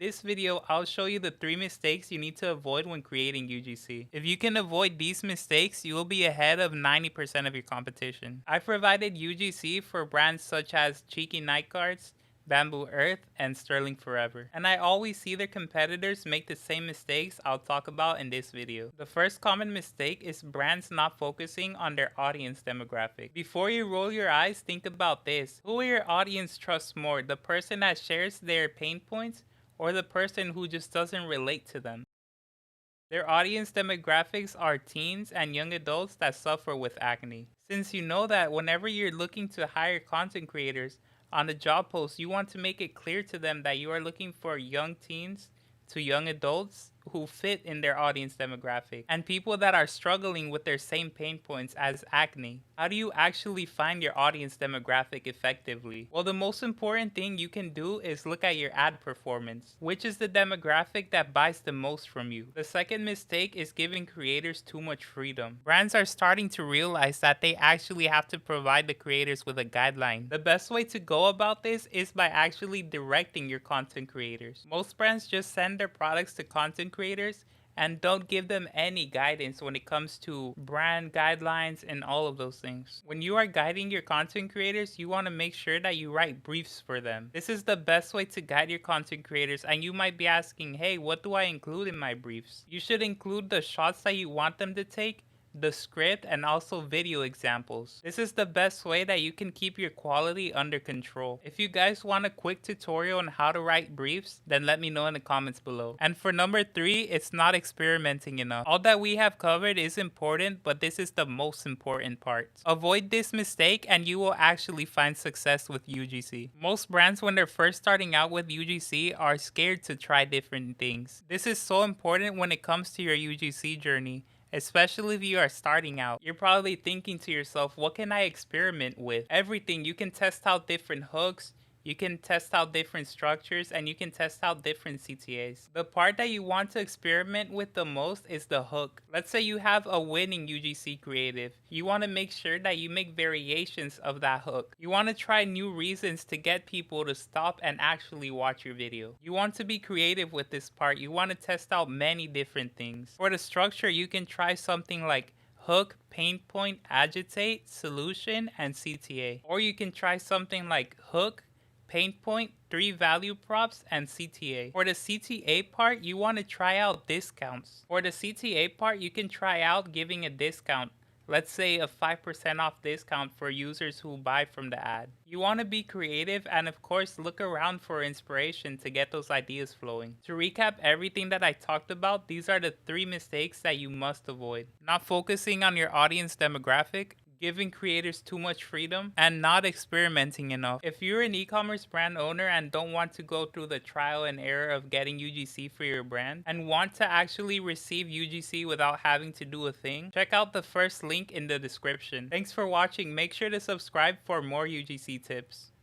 this video, I'll show you the 3 mistakes you need to avoid when creating UGC. If you can avoid these mistakes, you will be ahead of 90% of your competition. I provided UGC for brands such as Cheeky Night Guards, Bamboo Earth, and Sterling Forever. And I always see their competitors make the same mistakes I'll talk about in this video. The first common mistake is brands not focusing on their audience demographic. Before you roll your eyes, think about this. Who will your audience trust more? The person that shares their pain points or the person who just doesn't relate to them? Their audience demographics are teens and young adults that suffer with acne. Since you know that whenever you're looking to hire content creators, on the job post, you want to make it clear to them that you are looking for young teens to young adults who fit in their audience demographic and people that are struggling with their same pain points as acne. How do you actually find your audience demographic effectively? Well, the most important thing you can do is look at your ad performance. Which is the demographic that buys the most from you? The second mistake is giving creators too much freedom. Brands are starting to realize that they actually have to provide the creators with a guideline. The best way to go about this is by actually directing your content creators. Most brands just send their products to content creators and don't give them any guidance when it comes to brand guidelines and all of those things. When you are guiding your content creators, you want to make sure that you write briefs for them. This is the best way to guide your content creators, and you might be asking, hey, what do I include in my briefs? You should include the shots that you want them to take, the script, and also video examples. This is the best way that you can keep your quality under control. If you guys want a quick tutorial on how to write briefs, then let me know in the comments below. And for number 3, it's not experimenting enough. All that we have covered is important, but this is the most important part. Avoid this mistake and you will actually find success with UGC. Most brands, when they're first starting out with UGC, are scared to try different things. This is so important when it comes to your UGC journey, especially if you are starting out. You're probably thinking to yourself, what can I experiment with? Everything. You can test out different hooks, you can test out different structures, and you can test out different CTAs. The part that you want to experiment with the most is the hook. Let's say you have a winning UGC creative. You want to make sure that you make variations of that hook. You want to try new reasons to get people to stop and actually watch your video. You want to be creative with this part. You want to test out many different things. For the structure, you can try something like hook, pain point, agitate, solution, and CTA. Or you can try something like hook, pain point, 3 value props, and CTA. For the CTA part, you want to try out discounts. For the CTA part, you can try out giving a discount. Let's say a 5% off discount for users who buy from the ad. You want to be creative and of course look around for inspiration to get those ideas flowing. To recap everything that I talked about, these are the 3 mistakes that you must avoid. Not focusing on your audience demographic, giving creators too much freedom, and not experimenting enough. If you're an e-commerce brand owner and don't want to go through the trial and error of getting UGC for your brand and want to actually receive UGC without having to do a thing, check out the first link in the description. Thanks for watching. Make sure to subscribe for more UGC tips.